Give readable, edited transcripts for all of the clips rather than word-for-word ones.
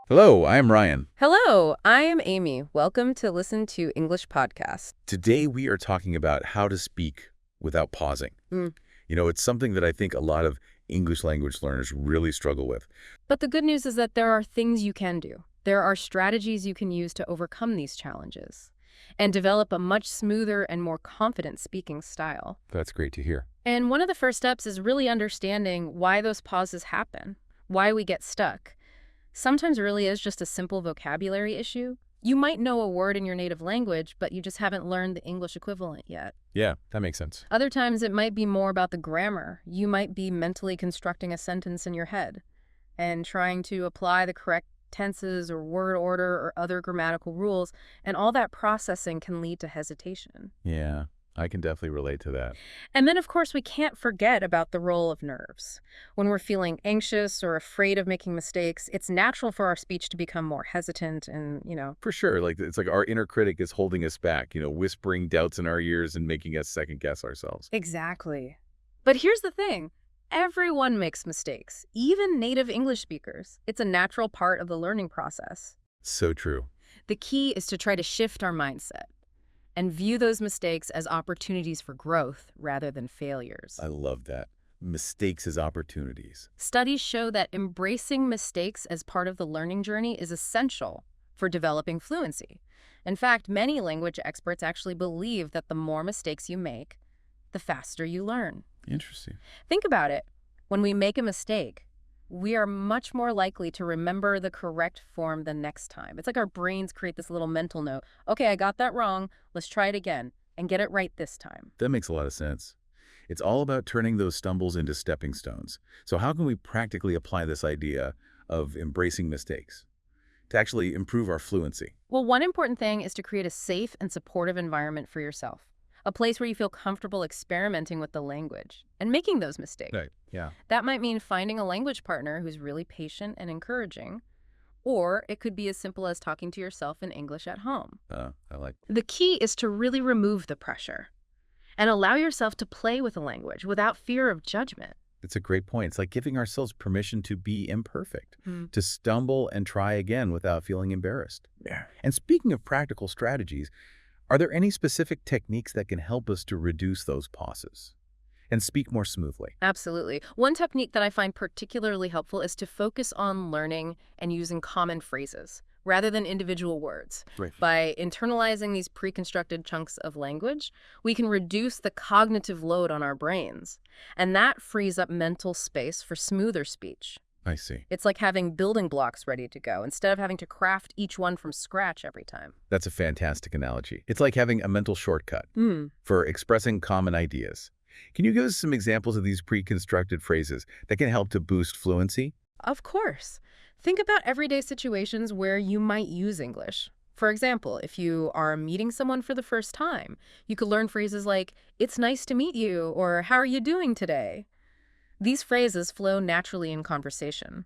Hello, I am Ryan. Hello, I am Amy. Welcome to Listen to English Podcast. Today we are talking about how to speak without pausing. Mm. It's something that I think a lot of English language learners really struggle with. But the good news is that there are things you can do. There are strategies you can use to overcome these challenges and develop a much smoother and more confident speaking style. That's great to hear. And one of the first steps is really understanding why those pauses happen, why we get stuck. Sometimes it really is just a simple vocabulary issue. You might know a word in your native language, but you just haven't learned the English equivalent yet. Yeah, that makes sense. Other times it might be more about the grammar. You might be mentally constructing a sentence in your head and trying to apply the correct tenses or word order or other grammatical rules, and all that processing can lead to hesitation. Yeah, I can definitely relate to that. And then, of course, we can't forget about the role of nerves. When we're feeling anxious or afraid of making mistakes, it's natural for our speech to become more hesitant and. For sure, it's like our inner critic is holding us back, whispering doubts in our ears and making us second guess ourselves. Exactly. But here's the thing. Everyone makes mistakes, even native English speakers. It's a natural part of the learning process. So true. The key is to try to shift our mindset and view those mistakes as opportunities for growth rather than failures. I love that. Mistakes as opportunities. Studies show that embracing mistakes as part of the learning journey is essential for developing fluency. In fact, many language experts actually believe that the more mistakes you make, the faster you learn. Interesting. Think about it. When we make a mistake, we are much more likely to remember the correct form the next time. It's like our brains create this little mental note. Okay, I got that wrong. Let's try it again and get it right this time. That makes a lot of sense. It's all about turning those stumbles into stepping stones. So how can we practically apply this idea of embracing mistakes to actually improve our fluency? Well, one important thing is to create a safe and supportive environment for yourself. A place where you feel comfortable experimenting with the language and making those mistakes. Right, yeah. That might mean finding a language partner who's really patient and encouraging, or it could be as simple as talking to yourself in English at home. I like. The key is to really remove the pressure and allow yourself to play with the language without fear of judgment. It's a great point. It's like giving ourselves permission to be imperfect, Hmm. to stumble and try again without feeling embarrassed. Yeah. And speaking of practical strategies, are there any specific techniques that can help us to reduce those pauses and speak more smoothly? Absolutely. One technique that I find particularly helpful is to focus on learning and using common phrases rather than individual words. Right. By internalizing these pre-constructed chunks of language, we can reduce the cognitive load on our brains, and that frees up mental space for smoother speech. I see. It's like having building blocks ready to go instead of having to craft each one from scratch every time. That's a fantastic analogy. It's like having a mental shortcut for expressing common ideas. Can you give us some examples of these pre-constructed phrases that can help to boost fluency? Of course. Think about everyday situations where you might use English. For example, if you are meeting someone for the first time, you could learn phrases like, "It's nice to meet you," or "How are you doing today?" These phrases flow naturally in conversation,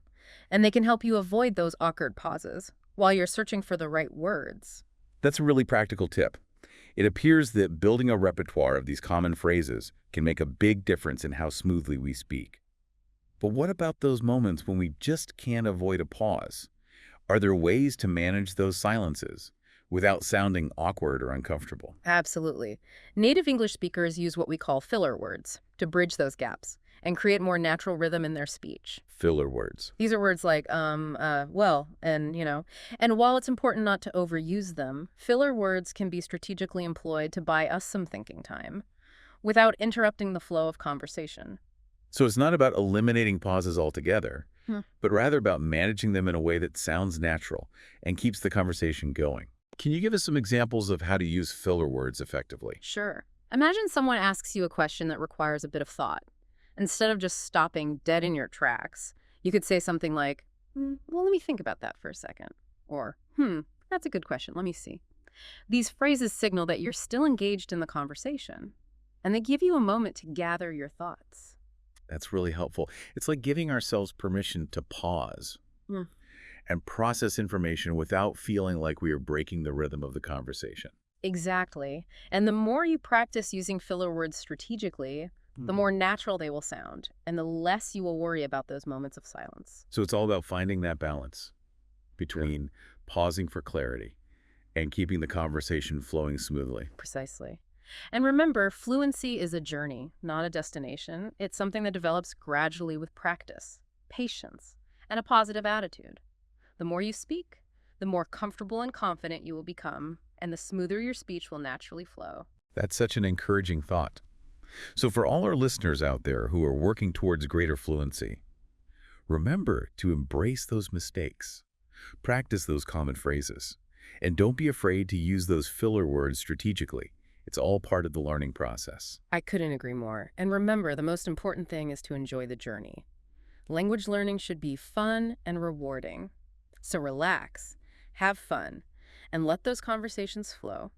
and they can help you avoid those awkward pauses while you're searching for the right words. That's a really practical tip. It appears that building a repertoire of these common phrases can make a big difference in how smoothly we speak. But what about those moments when we just can't avoid a pause? Are there ways to manage those silences without sounding awkward or uncomfortable? Absolutely. Native English speakers use what we call filler words to bridge those gaps and create more natural rhythm in their speech. Filler words. These are words like, well, and. And while it's important not to overuse them, filler words can be strategically employed to buy us some thinking time without interrupting the flow of conversation. So it's not about eliminating pauses altogether, but rather about managing them in a way that sounds natural and keeps the conversation going. Can you give us some examples of how to use filler words effectively? Sure. Imagine someone asks you a question that requires a bit of thought. Instead of just stopping dead in your tracks, you could say something like, well, let me think about that for a second. Or, that's a good question. Let me see. These phrases signal that you're still engaged in the conversation, and they give you a moment to gather your thoughts. That's really helpful. It's like giving ourselves permission to pause and process information without feeling like we are breaking the rhythm of the conversation. Exactly. And the more you practice using filler words strategically, the more natural they will sound, and the less you will worry about those moments of silence. So it's all about finding that balance between pausing for clarity and keeping the conversation flowing smoothly. Precisely. And remember, fluency is a journey, not a destination. It's something that develops gradually with practice, patience, and a positive attitude. The more you speak, the more comfortable and confident you will become, and the smoother your speech will naturally flow. That's such an encouraging thought. So for all our listeners out there who are working towards greater fluency, remember to embrace those mistakes, practice those common phrases, and don't be afraid to use those filler words strategically. It's all part of the learning process. I couldn't agree more. And remember, the most important thing is to enjoy the journey. Language learning should be fun and rewarding. So relax, have fun, and let those conversations flow.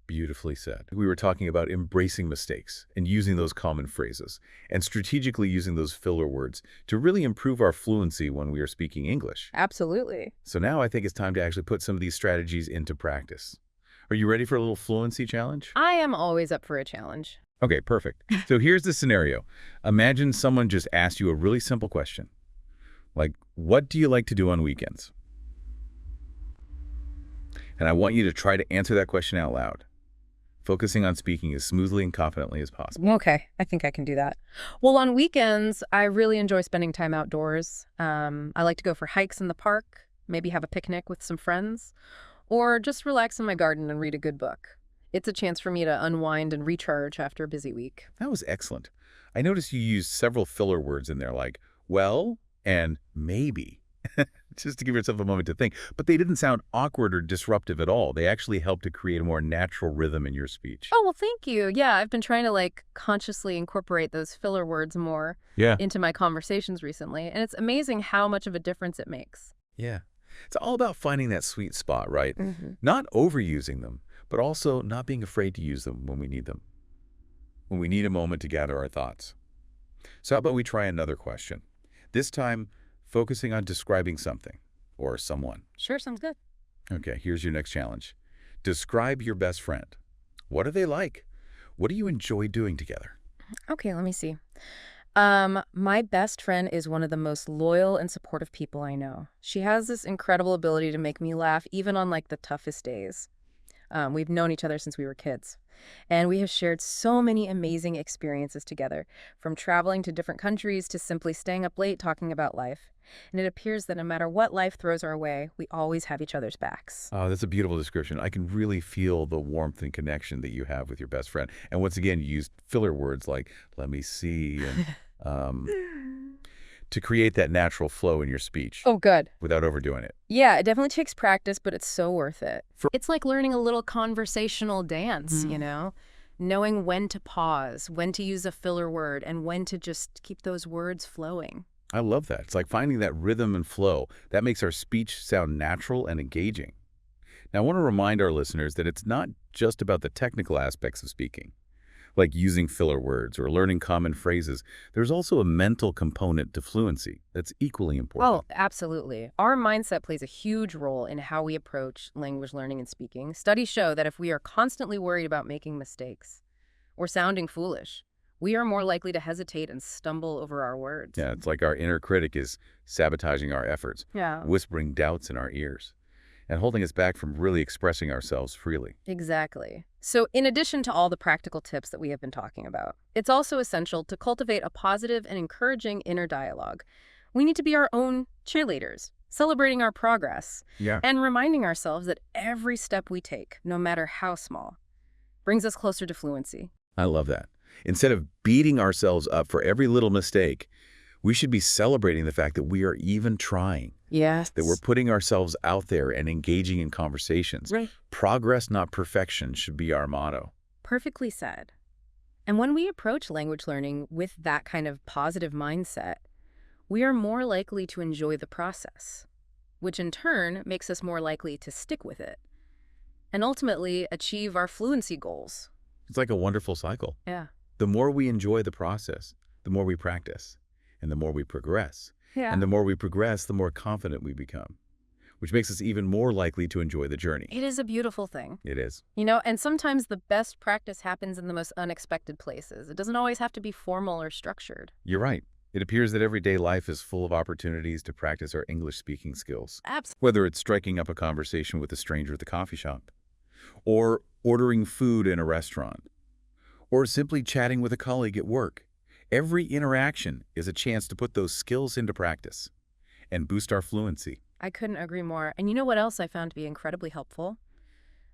Beautifully said. We were talking about embracing mistakes and using those common phrases and strategically using those filler words to really improve our fluency when we are speaking English. Absolutely. So now I think it's time to actually put some of these strategies into practice. Are you ready for a little fluency challenge? I am always up for a challenge. Okay, perfect. So here's the scenario. Imagine someone just asked you a really simple question. Like, what do you like to do on weekends? And I want you to try to answer that question out loud, focusing on speaking as smoothly and confidently as possible. Okay, I think I can do that. Well, on weekends, I really enjoy spending time outdoors. I like to go for hikes in the park, maybe have a picnic with some friends, or just relax in my garden and read a good book. It's a chance for me to unwind and recharge after a busy week. That was excellent. I noticed you used several filler words in there like, well, and maybe, just to give yourself a moment to think. But they didn't sound awkward or disruptive at all. They actually helped to create a more natural rhythm in your speech. Oh, well, thank you. Yeah, I've been trying to consciously incorporate those filler words more into my conversations recently, and it's amazing how much of a difference it makes. Yeah. It's all about finding that sweet spot, right? Mm-hmm. Not overusing them, but also not being afraid to use them when we need them, when we need a moment to gather our thoughts. So how about we try another question? This time, focusing on describing something or someone. Sure, sounds good. Okay, here's your next challenge. Describe your best friend. What are they like? What do you enjoy doing together? Okay, let me see. My best friend is one of the most loyal and supportive people I know. She has this incredible ability to make me laugh even on the toughest days. We've known each other since we were kids, and we have shared so many amazing experiences together, from traveling to different countries to simply staying up late talking about life. And it appears that no matter what life throws our way, we always have each other's backs. Oh, that's a beautiful description. I can really feel the warmth and connection that you have with your best friend. And once again, you used filler words like, let me see, and to create that natural flow in your speech. Oh, good. Without overdoing it. Yeah, it definitely takes practice, but it's so worth it. It's like learning a little conversational dance, knowing when to pause, when to use a filler word, and when to just keep those words flowing. I love that. It's like finding that rhythm and flow. That makes our speech sound natural and engaging. Now, I want to remind our listeners that it's not just about the technical aspects of speaking, like using filler words or learning common phrases. There's also a mental component to fluency that's equally important. Oh, absolutely. Our mindset plays a huge role in how we approach language learning and speaking. Studies show that if we are constantly worried about making mistakes or sounding foolish, we are more likely to hesitate and stumble over our words. Yeah, it's like our inner critic is sabotaging our efforts, Yeah. whispering doubts in our ears, and holding us back from really expressing ourselves freely. Exactly. So in addition to all the practical tips that we have been talking about, it's also essential to cultivate a positive and encouraging inner dialogue. We need to be our own cheerleaders, celebrating our progress, and reminding ourselves that every step we take, no matter how small, brings us closer to fluency. I love that. Instead of beating ourselves up for every little mistake, we should be celebrating the fact that we are even trying. Yes. That we're putting ourselves out there and engaging in conversations. Right. Progress, not perfection, should be our motto. Perfectly said. And when we approach language learning with that kind of positive mindset, we are more likely to enjoy the process, which in turn makes us more likely to stick with it and ultimately achieve our fluency goals. It's like a wonderful cycle. Yeah. The more we enjoy the process, the more we practice, and the more we progress. Yeah. And the more we progress, the more confident we become, which makes us even more likely to enjoy the journey. It is a beautiful thing. It is. And sometimes the best practice happens in the most unexpected places. It doesn't always have to be formal or structured. You're right. It appears that everyday life is full of opportunities to practice our English speaking skills, Absolutely. whether it's striking up a conversation with a stranger at the coffee shop, or ordering food in a restaurant, or simply chatting with a colleague at work. Every interaction is a chance to put those skills into practice and boost our fluency. I couldn't agree more. And you know what else I found to be incredibly helpful?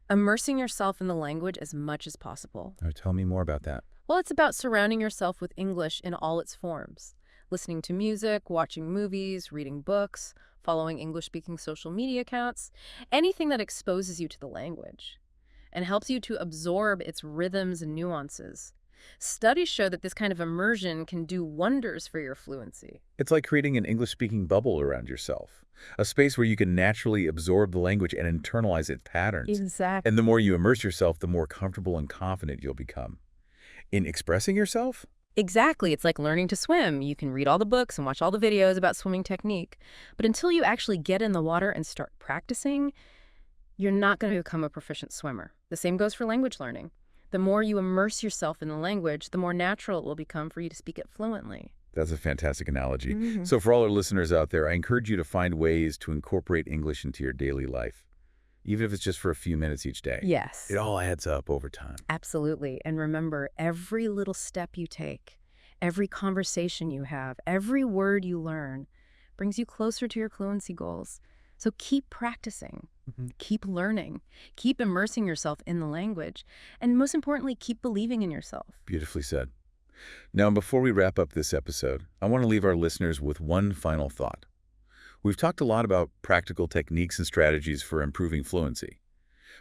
Immersing yourself in the language as much as possible. Now, tell me more about that. Well, it's about surrounding yourself with English in all its forms. Listening to music, watching movies, reading books, following English-speaking social media accounts, anything that exposes you to the language and helps you to absorb its rhythms and nuances. Studies show that this kind of immersion can do wonders for your fluency. It's like creating an English-speaking bubble around yourself, a space where you can naturally absorb the language and internalize its patterns. Exactly. And the more you immerse yourself, the more comfortable and confident you'll become. In expressing yourself? Exactly. It's like learning to swim. You can read all the books and watch all the videos about swimming technique, but until you actually get in the water and start practicing, you're not going to become a proficient swimmer. The same goes for language learning. The more you immerse yourself in the language, the more natural it will become for you to speak it fluently. That's a fantastic analogy. So for all our listeners out there, I encourage you to find ways to incorporate English into your daily life, even if it's just for a few minutes each day. Yes. It all adds up over time. Absolutely. And remember, every little step you take, every conversation you have, every word you learn brings you closer to your fluency goals. So keep practicing, keep learning, keep immersing yourself in the language, and most importantly, keep believing in yourself. Beautifully said. Now, before we wrap up this episode, I want to leave our listeners with one final thought. We've talked a lot about practical techniques and strategies for improving fluency.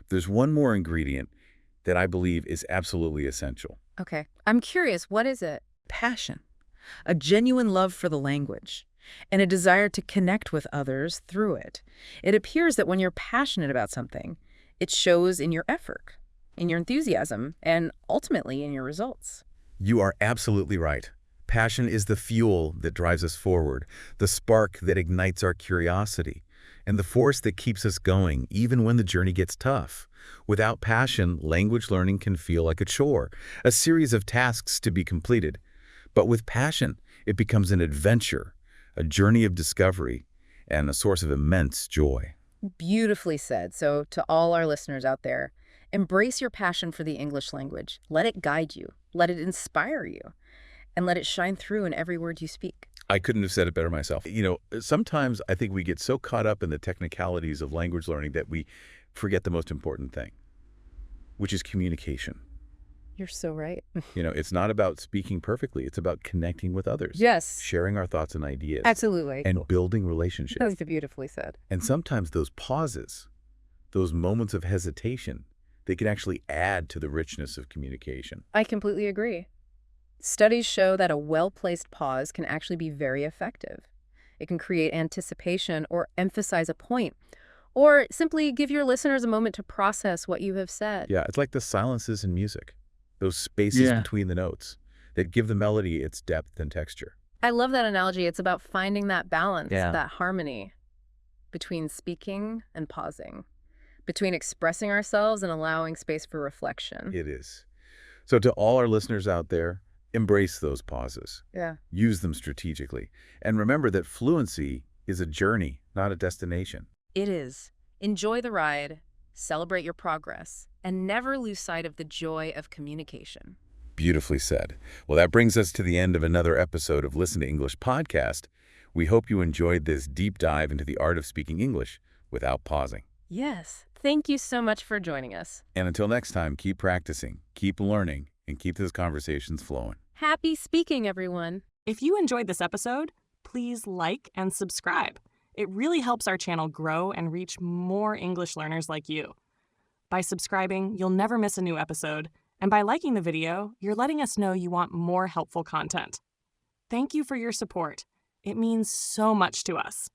There's one more ingredient that I believe is absolutely essential. Okay. I'm curious, what is it? Passion, a genuine love for the language, and a desire to connect with others through it. It appears that when you're passionate about something, it shows in your effort, in your enthusiasm, and ultimately in your results. You are absolutely right. Passion is the fuel that drives us forward, the spark that ignites our curiosity, and the force that keeps us going even when the journey gets tough. Without passion, language learning can feel like a chore, a series of tasks to be completed. But with passion, it becomes an adventure, a journey of discovery, and a source of immense joy. Beautifully said. So to all our listeners out there, embrace your passion for the English language. Let it guide you. Let it inspire you. And let it shine through in every word you speak. I couldn't have said it better myself. You know, sometimes I think we get so caught up in the technicalities of language learning that we forget the most important thing, which is communication. You're so right. You know, it's not about speaking perfectly. It's about connecting with others. Yes. Sharing our thoughts and ideas. Absolutely. And building relationships. That's beautifully said. And sometimes those pauses, those moments of hesitation, they can actually add to the richness of communication. I completely agree. Studies show that a well-placed pause can actually be very effective. It can create anticipation or emphasize a point, or simply give your listeners a moment to process what you have said. Yeah, it's like the silences in music, those spaces between the notes that give the melody its depth and texture. I love that analogy. It's about finding that balance, Yeah. that harmony between speaking and pausing, between expressing ourselves and allowing space for reflection. It is. So to all our listeners out there, embrace those pauses. Yeah. Use them strategically. And remember that fluency is a journey, not a destination. It is. Enjoy the ride, celebrate your progress, and never lose sight of the joy of communication. Beautifully said. Well, that brings us to the end of another episode of Listen to English podcast. We hope you enjoyed this deep dive into the art of speaking English without pausing. Yes. Thank you so much for joining us. And until next time, keep practicing, keep learning, and keep those conversations flowing. Happy speaking, everyone. If you enjoyed this episode, please like and subscribe. It really helps our channel grow and reach more English learners like you. By subscribing, you'll never miss a new episode, and by liking the video, you're letting us know you want more helpful content. Thank you for your support. It means so much to us.